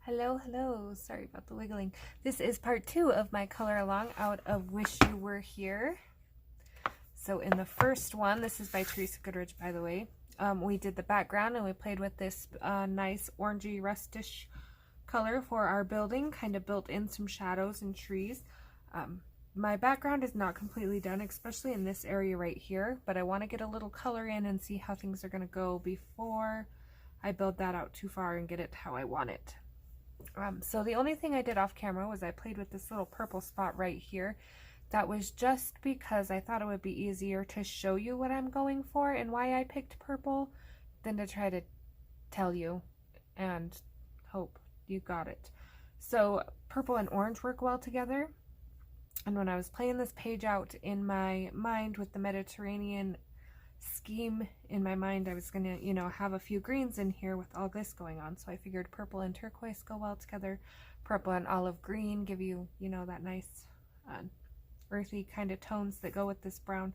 Hello, hello. Sorry about the wiggling. This is part 2 of my color along out of Wish You Were Here. So in the first one, this is by Teresa Goodridge, by the way, we did the background and we played with this nice orangey rustish color for our building, kind of built in some shadows and trees. My background is not completely done, especially in this area right here, but I want to get a little color in and see how things are going to go before I build that out too far and get it how I want it. So the only thing I did off camera was I played with this little purple spot right here. That was just because I thought it would be easier to show you what I'm going for and why I picked purple than to try to tell you and hope you got it. So purple and orange work well together. And when I was playing this page out in my mind with the Mediterranean scheme in my mind, I was gonna, have a few greens in here with all this going on. So I figured purple and turquoise go well together. Purple and olive green give you, that nice earthy kind of tones that go with this brown.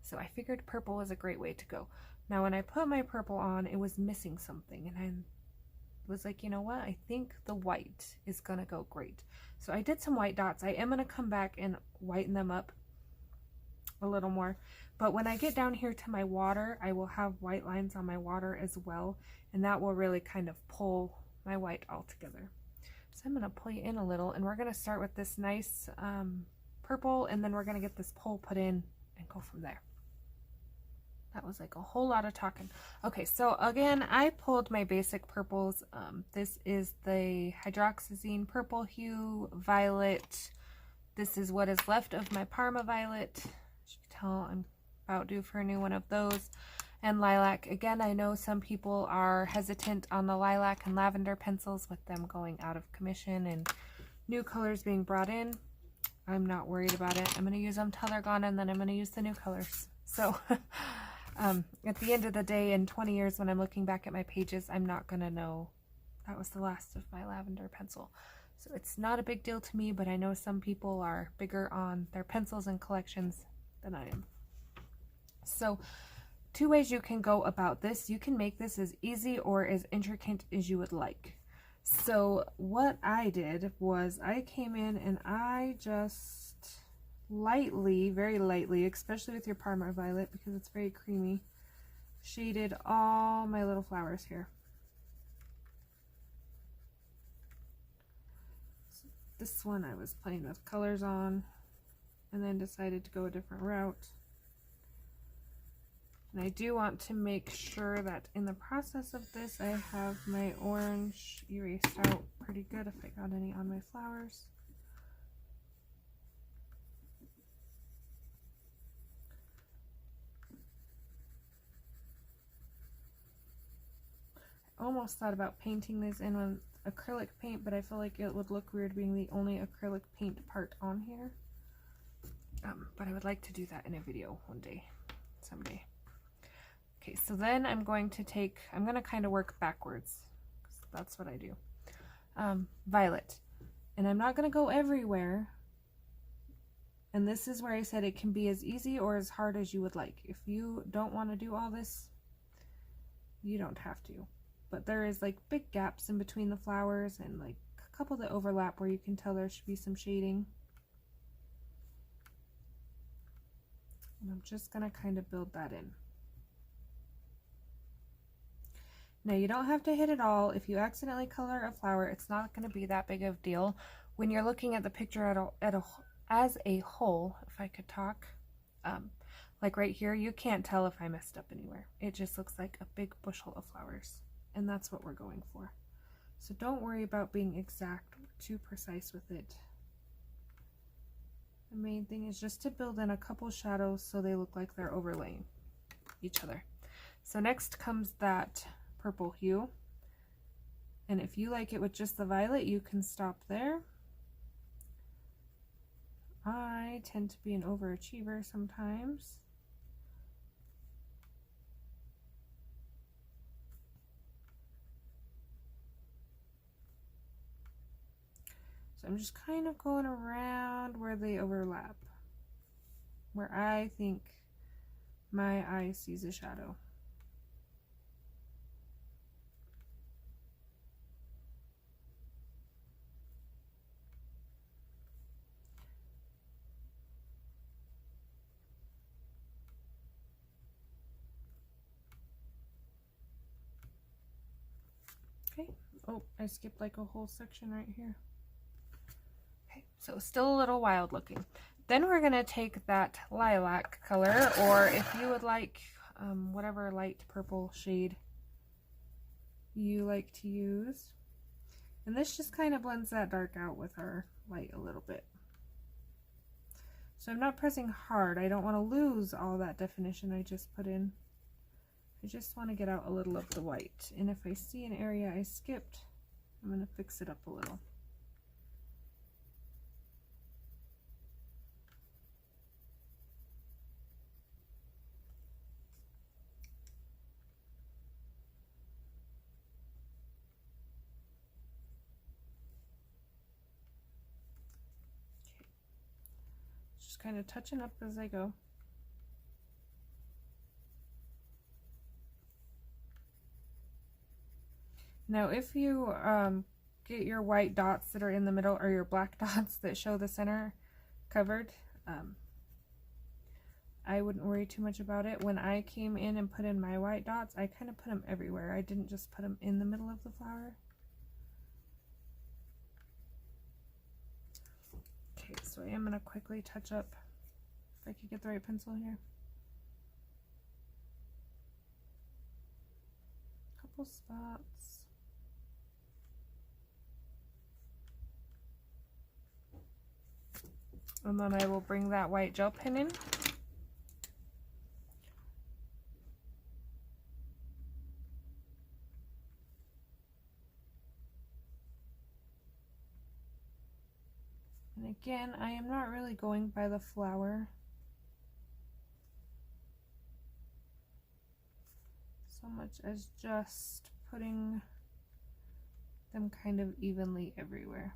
So I figured purple was a great way to go. Now when I put my purple on, it was missing something, and I was like, you know what, I think the white is gonna go great. So I did some white dots. I am gonna come back and whiten them up a little more, but when I get down here to my water, I will have white lines on my water as well, and that will really kind of pull my white all together. So I'm going to pull you in a little, and we're going to start with this nice purple, and then we're going to get this pole put in and go from there. That was like a whole lot of talking. Okay, so again, I pulled my basic purples. This is the hydroxyzine purple hue, violet. This is what is left of my Parma violet. As you can tell, I'm about due for a new one of those. And lilac. Again, I know some people are hesitant on the lilac and lavender pencils with them going out of commission and new colors being brought in. I'm not worried about it. I'm going to use them till they're gone, and then I'm going to use the new colors. So at the end of the day, in 20 years when I'm looking back at my pages, I'm not going to know that was the last of my lavender pencil. So it's not a big deal to me, but I know some people are bigger on their pencils and collections than I am. So two ways you can go about this. You can make this as easy or as intricate as you would like. So what I did was I came in and I just lightly, very lightly, especially with your Parma violet because it's very creamy, shaded all my little flowers here. So this one I was playing with colors on and then decided to go a different route. And I do want to make sure that in the process of this, I have my orange erased out pretty good if I got any on my flowers. I almost thought about painting these in with acrylic paint, but I feel like it would look weird being the only acrylic paint part on here. But I would like to do that in a video one day, someday. Okay, so then I'm going to kind of work backwards, because that's what I do. Violet. And I'm not going to go everywhere. And this is where I said it can be as easy or as hard as you would like. If you don't want to do all this, you don't have to. But there is like big gaps in between the flowers and like a couple that overlap where you can tell there should be some shading. And I'm just going to kind of build that in. Now you don't have to hit it all. If you accidentally color a flower, it's not going to be that big of a deal. When you're looking at the picture as a whole, if I could talk, like right here, you can't tell if I messed up anywhere. It just looks like a big bushel of flowers, and that's what we're going for. So don't worry about being exact or too precise with it. The main thing is just to build in a couple shadows so they look like they're overlaying each other. So next comes that purple hue, and if you like it with just the violet, you can stop there. I tend to be an overachiever sometimes, so I'm just kind of going around where they overlap, where I think my eye sees a shadow. Oh, I skipped like a whole section right here. Okay, so still a little wild looking. Then we're going to take that lilac color, or if you would like whatever light purple shade you like to use. And this just kind of blends that dark out with our light a little bit. So I'm not pressing hard. I don't want to lose all that definition I just put in. I just want to get out a little of the white. And if I see an area I skipped, I'm going to fix it up a little. Just kind of touching up as I go. Now if you get your white dots that are in the middle, or your black dots that show the center covered, I wouldn't worry too much about it. When I came in and put in my white dots, I kind of put them everywhere. I didn't just put them in the middle of the flower. Okay, so I am going to quickly touch up, if I could get the right pencil here. Couple spots. And then I will bring that white gel pen in. And again, I am not really going by the flower so much as just putting them kind of evenly everywhere.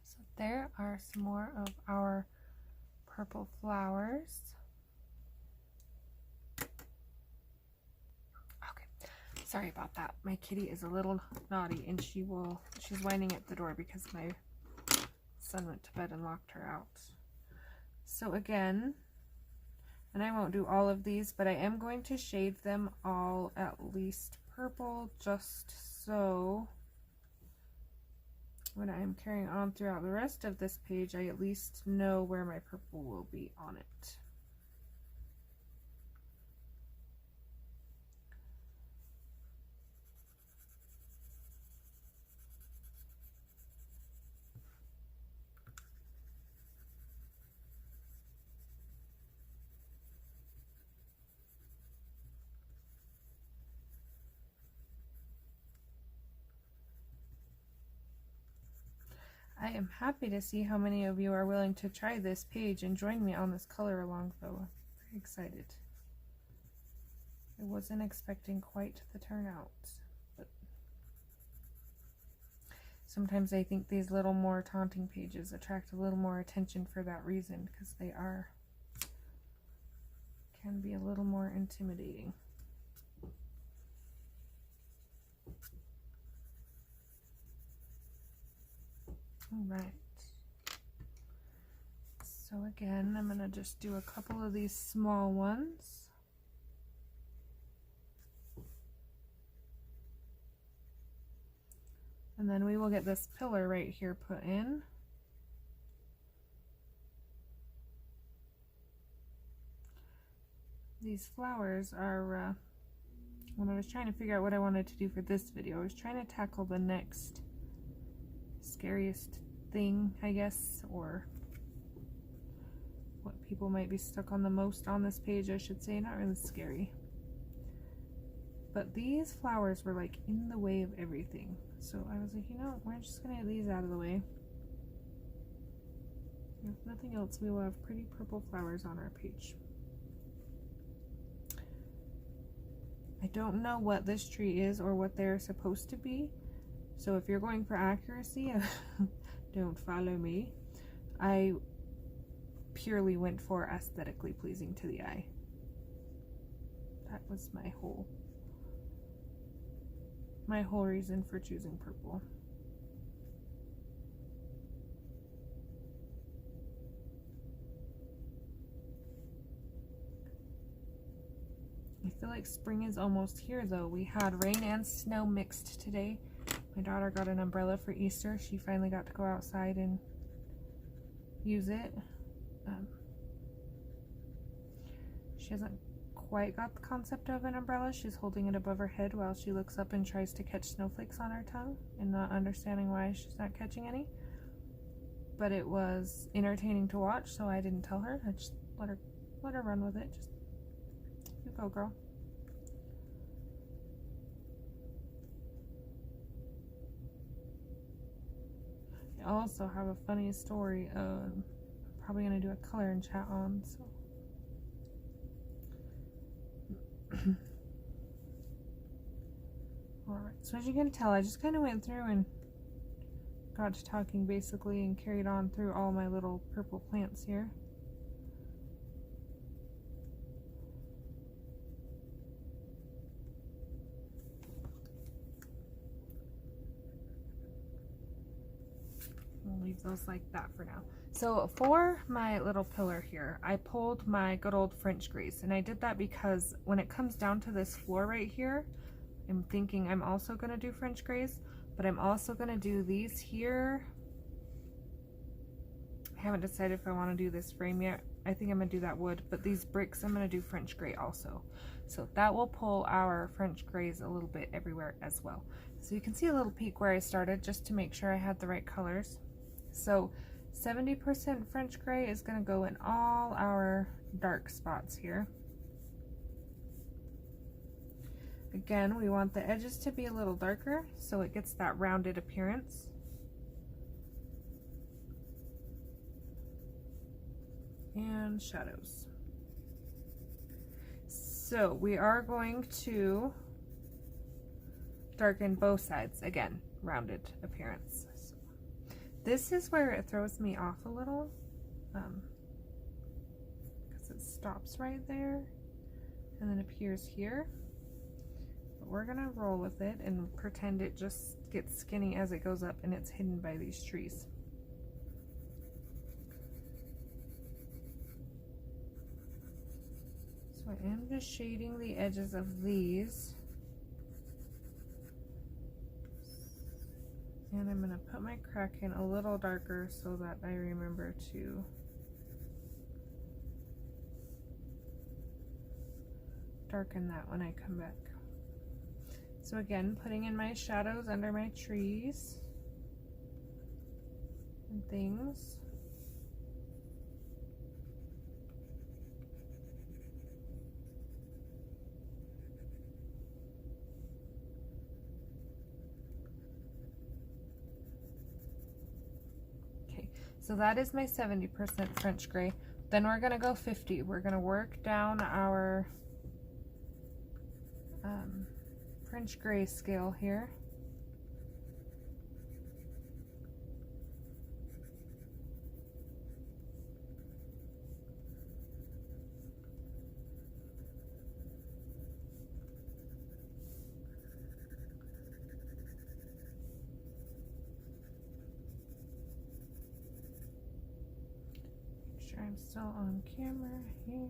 So there are some more of our purple flowers. Okay, sorry about that. My kitty is a little naughty and she's whining at the door because my son went to bed and locked her out. So again, and I won't do all of these, but I am going to shade them all at least purple, just so when I am carrying on throughout the rest of this page, I at least know where my purple will be on it. I am happy to see how many of you are willing to try this page and join me on this color along, though. I'm very excited. I wasn't expecting quite the turnout, but sometimes I think these little more taunting pages attract a little more attention for that reason, because they can be a little more intimidating. All right, so again, I'm going to just do a couple of these small ones. And then we will get this pillar right here put in. These flowers are, when I was trying to figure out what I wanted to do for this video, I was trying to tackle the next scariest thing, I guess, or what people might be stuck on the most on this page, I should say. Not really scary, but these flowers were like in the way of everything, so I was like, you know, we're just gonna get these out of the way. If nothing else, we will have pretty purple flowers on our page. I don't know what this tree is or what they're supposed to be, so if you're going for accuracy, don't follow me. I purely went for aesthetically pleasing to the eye. That was my whole reason for choosing purple. I feel like spring is almost here though. We had rain and snow mixed today. My daughter got an umbrella for Easter. She finally got to go outside and use it. She hasn't quite got the concept of an umbrella. She's holding it above her head while she looks up and tries to catch snowflakes on her tongue and not understanding why she's not catching any. But it was entertaining to watch, so I didn't tell her. I just let her run with it. Just, you go, girl. I also have a funny story. I'm probably gonna do a coloring chat on, so. Alright, so as you can tell, I just kind of went through and got to talking basically and carried on through all my little purple plants here. We'll leave those like that for now. So for my little pillar here, I pulled my good old French grays, and I did that because when it comes down to this floor right here, I'm thinking I'm also going to do French grays, but I'm also going to do these here. I haven't decided if I want to do this frame yet. I think I'm going to do that wood, but these bricks I'm going to do French gray also. So that will pull our French grays a little bit everywhere as well. So you can see a little peek where I started just to make sure I had the right colors. So 70% French gray is going to go in all our dark spots here. Again, we want the edges to be a little darker so it gets that rounded appearance. And shadows. So we are going to darken both sides. Again, rounded appearance. So this is where it throws me off a little because it stops right there and then appears here. But we're gonna roll with it and pretend it just gets skinny as it goes up and it's hidden by these trees. So I am just shading the edges of these. And I'm going to put my crack in a little darker so that I remember to darken that when I come back. So again, putting in my shadows under my trees and things. So that is my 70% French gray. Then we're going to go 50. We're going to work down our French gray scale here. I'm still on camera here.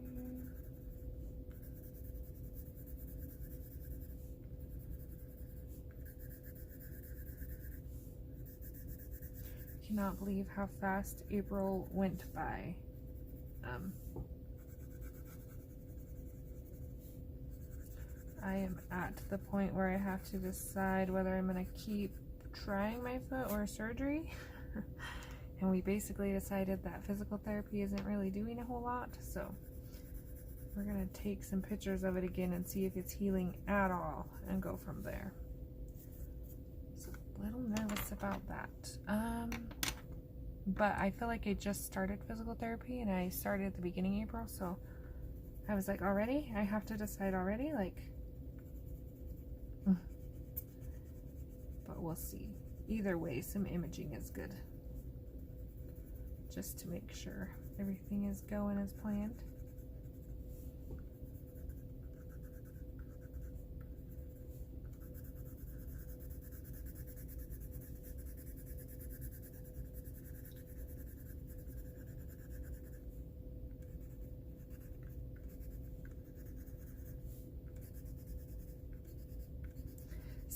Cannot believe how fast April went by. I am at the point where I have to decide whether I'm going to keep trying my foot or surgery. And we basically decided that physical therapy isn't really doing a whole lot, so we're going to take some pictures of it again and see if it's healing at all and go from there. So a little nervous about that. But I feel like I just started physical therapy and I started at the beginning of April, so I was like, already? I have to decide already? Like, but we'll see. Either way, some imaging is good. Just to make sure everything is going as planned.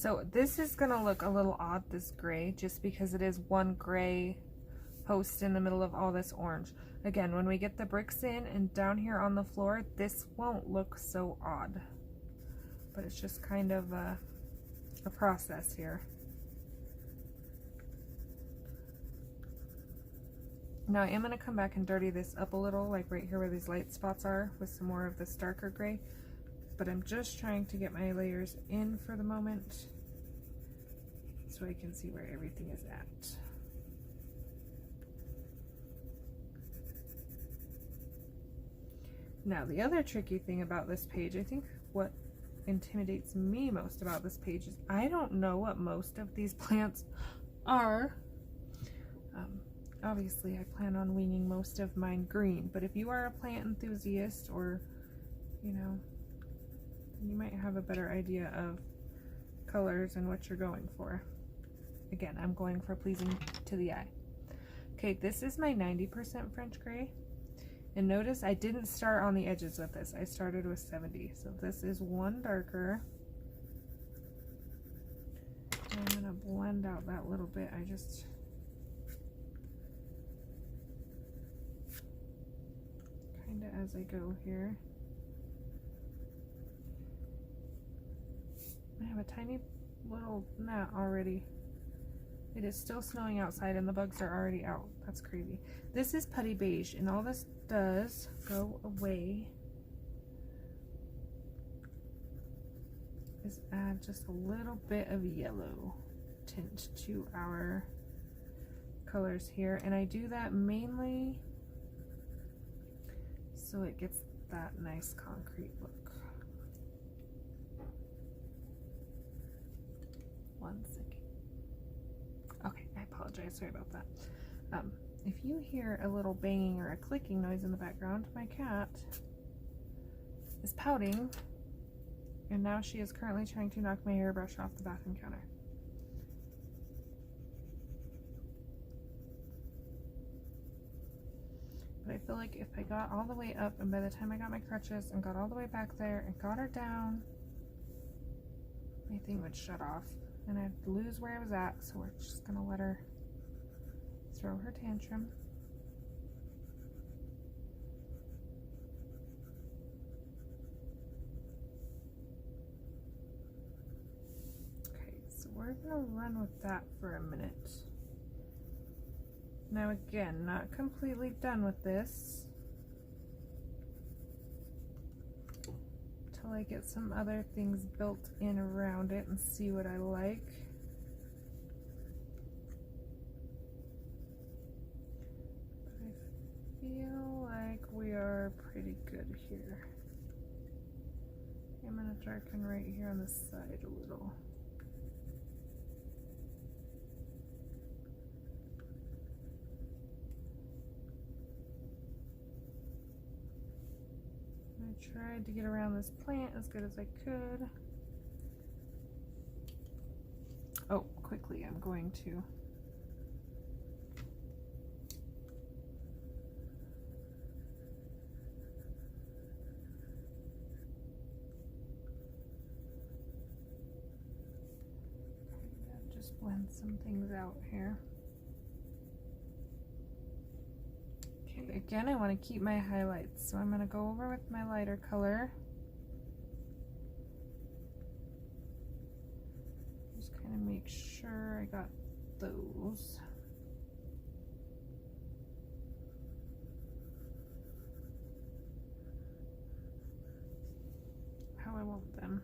So this is gonna look a little odd, this gray, just because it is one gray post in the middle of all this orange. Again, when we get the bricks in and down here on the floor, this won't look so odd. But it's just kind of a process here. Now I am going to come back and dirty this up a little, like right here where these light spots are, with some more of this darker gray. But I'm just trying to get my layers in for the moment so I can see where everything is at. Now the other tricky thing about this page, I think what intimidates me most about this page is I don't know what most of these plants are. Obviously I plan on winging most of mine green, but if you are a plant enthusiast, or you know, you might have a better idea of colors and what you're going for. Again, I'm going for pleasing to the eye. Okay, this is my 90% French gray. And notice I didn't start on the edges with this. I started with 70. So this is one darker. I'm going to blend out that little bit. I just kind of as I go here. I have a tiny little gnat already. It is still snowing outside and the bugs are already out. That's crazy. This is putty beige, and all this does go away is add just a little bit of yellow tint to our colors here, and I do that mainly so it gets that nice concrete look. One second. Okay, I apologize, sorry about that. If you hear a little banging or a clicking noise in the background, my cat is pouting, and now she is currently trying to knock my hairbrush off the bathroom counter. But I feel like if I got all the way up, and by the time I got my crutches and got all the way back there and got her down, my thing would shut off and I'd lose where I was at, so we're just gonna let her throw her tantrum. Okay, so we're gonna run with that for a minute. Now again, not completely done with this till I get some other things built in around it and see what I like. But I feel like we are pretty good here. I'm gonna darken right here on the side a little. I tried to get around this plant as good as I could. Oh, quickly, I'm going to just blend some things out here. Okay, again, I want to keep my highlights, so I'm going to go over with my lighter color. Just kind of make sure I got those. How I want them.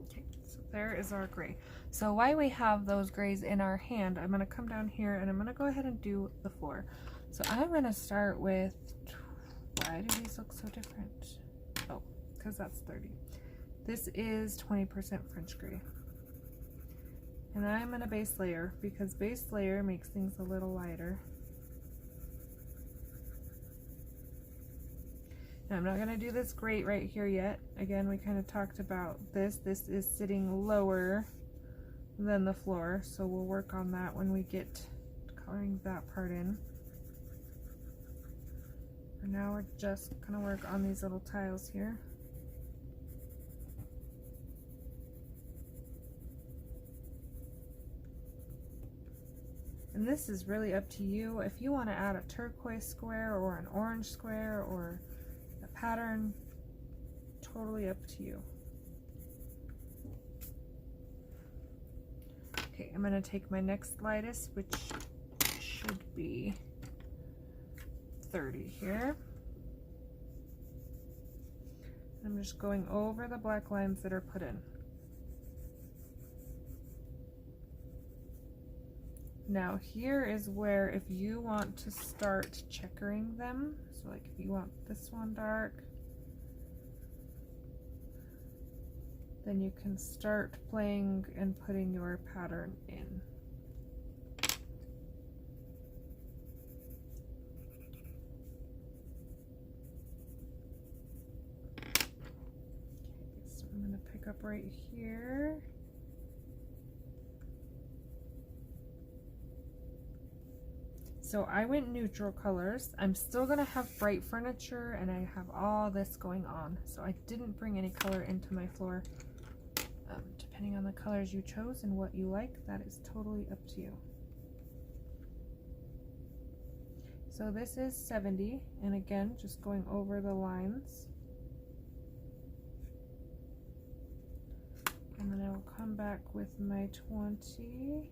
Okay, so there is our gray. So while we have those grays in our hand, I'm going to come down here and I'm going to go ahead and do the floor. So I'm going to start with, why do these look so different? Oh, because that's 30. This is 20% French gray. And I'm going to base layer, because base layer makes things a little lighter. Now I'm not going to do this great right here yet. Again, we kind of talked about this. This is sitting lower than the floor, so we'll work on that when we get coloring that part in. For now, we're just going to work on these little tiles here. And this is really up to you. If you want to add a turquoise square or an orange square or a pattern, totally up to you. Okay, I'm going to take my next lightest, which should be 30 here. I'm just going over the black lines that are put in. Now here is where if you want to start checkering them, so like if you want this one dark, then you can start playing and putting your pattern in. Okay, so I'm going to pick up right here. So I went neutral colors. I'm still gonna have bright furniture and I have all this going on. So I didn't bring any color into my floor. Depending on the colors you chose and what you like, that is totally up to you. So this is 70, and again, just going over the lines. And then I will come back with my 20.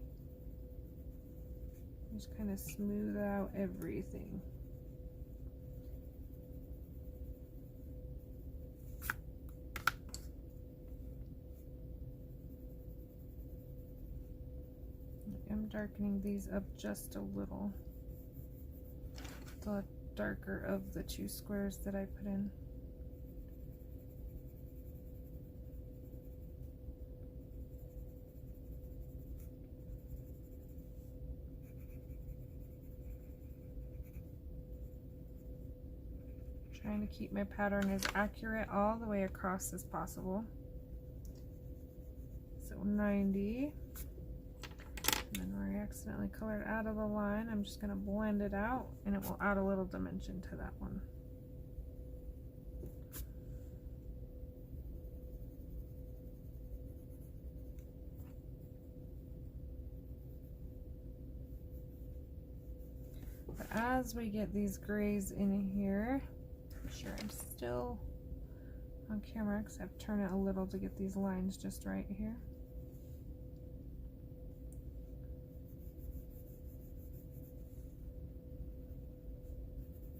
Just kind of smooth out everything. I'm darkening these up just a little. It's a lot darker of the two squares that I put in. Trying to keep my pattern as accurate all the way across as possible. So 90. And then where I accidentally colored out of the line, I'm just going to blend it out and it will add a little dimension to that one. But as we get these grays in here, make sure I'm still on camera because I have to turn it a little to get these lines just right here.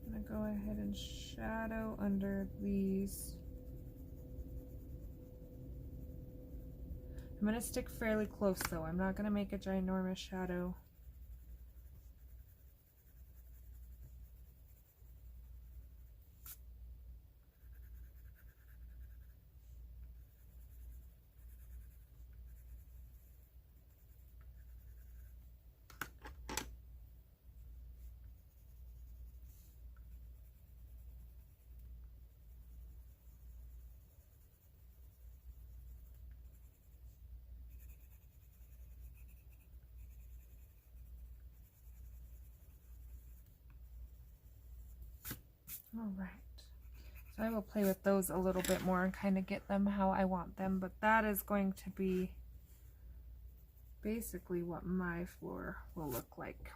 I'm gonna go ahead and shadow under these. I'm gonna stick fairly close though. I'm not gonna make a ginormous shadow. All right, so I will play with those a little bit more and kind of get them how I want them, but that is going to be basically what my floor will look like.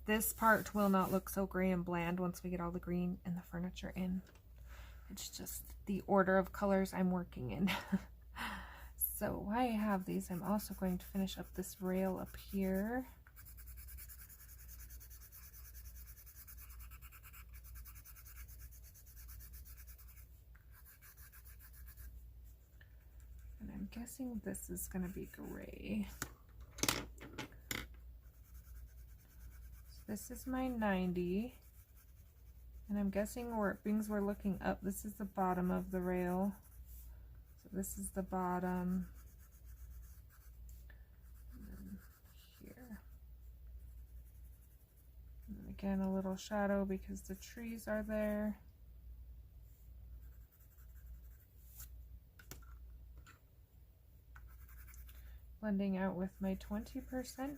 This part will not look so gray and bland once we get all the green and the furniture in. It's just the order of colors I'm working in. So while I have these, I'm also going to finish up this rail up here. And I'm guessing this is going to be gray. This is my 90, and I'm guessing where things were looking up, this is the bottom of the rail. So this is the bottom. And then here. And again, a little shadow because the trees are there. Blending out with my 20%.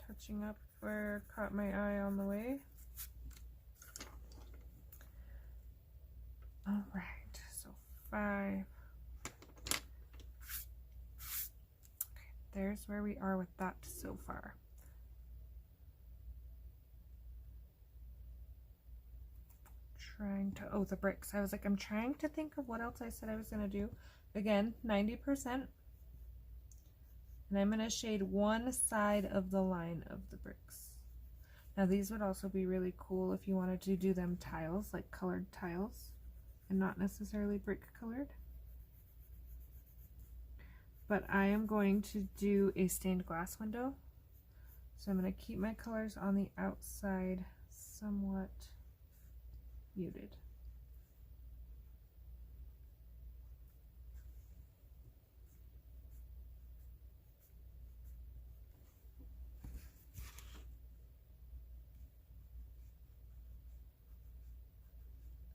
Touching up where it caught my eye on the way. 5. Okay, there's where we are with that so far. Trying to, oh, the bricks. I was like, I'm trying to think of what else I said I was going to do. Again, 90%. And I'm going to shade one side of the line of the bricks. Now these would also be really cool if you wanted to do them tiles, like colored tiles, and not necessarily brick colored. But I am going to do a stained glass window. So I'm going to keep my colors on the outside somewhat muted.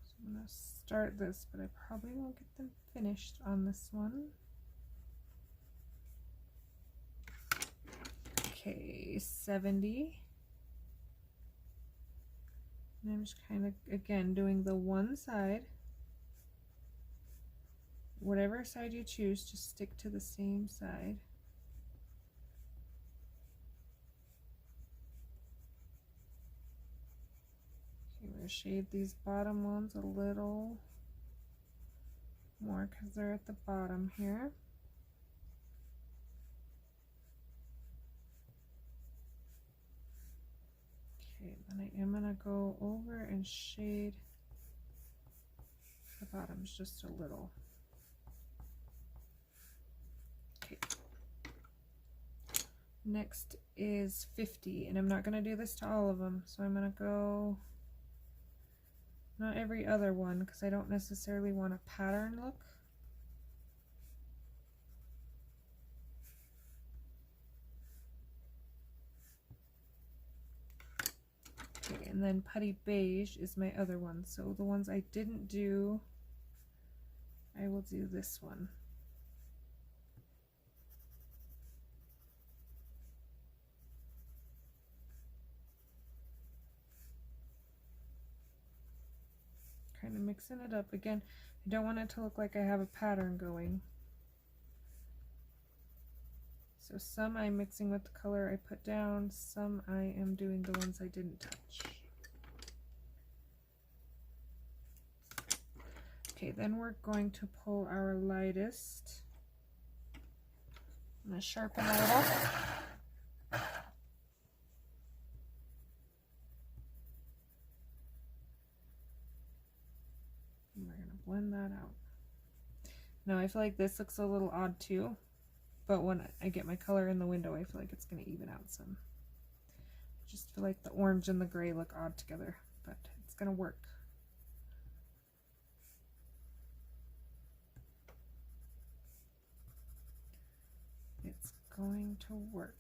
So I'm going to start this, but I probably won't get them finished on this one. Okay, 70. And I'm just kind of, again, doing the one side. Whatever side you choose, just stick to the same side. Okay, we're going to shade these bottom ones a little more because they're at the bottom here. Okay, then I am going to go over and shade the bottoms just a little. Okay. Next is 50, and I'm not going to do this to all of them, so I'm going to go not every other one because I don't necessarily want a pattern look. Okay, and then putty beige is my other one. So the ones I didn't do, I will do this one. Kind of mixing it up. Again, I don't want it to look like I have a pattern going. So some I'm mixing with the color I put down, some I am doing the ones I didn't touch. Okay, then we're going to pull our lightest. I'm going to sharpen a little. And we're going to blend that out. Now I feel like this looks a little odd too. But when I get my color in the window, I feel like it's going to even out some. I just feel like the orange and the gray look odd together, but it's going to work. It's going to work.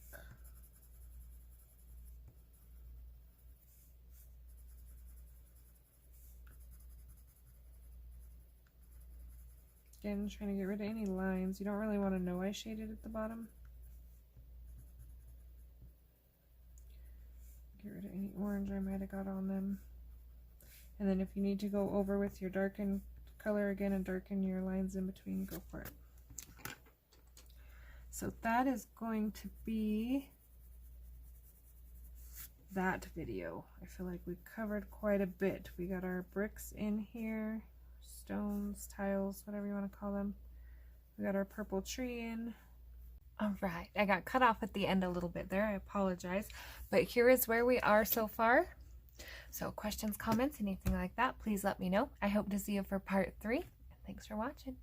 Again, trying to get rid of any lines. You don't really want to know I shaded at the bottom. Get rid of any orange I might have got on them. And then if you need to go over with your darkened color again and darken your lines in between, go for it. So that is going to be that video. I feel like we covered quite a bit. We got our bricks in here. Stones, tiles, whatever you want to call them. We got our purple tree in. All right, I got cut off at the end a little bit there. I apologize, but here is where we are so far. So questions, comments, anything like that, please let me know. I hope to see you for part 3. Thanks for watching.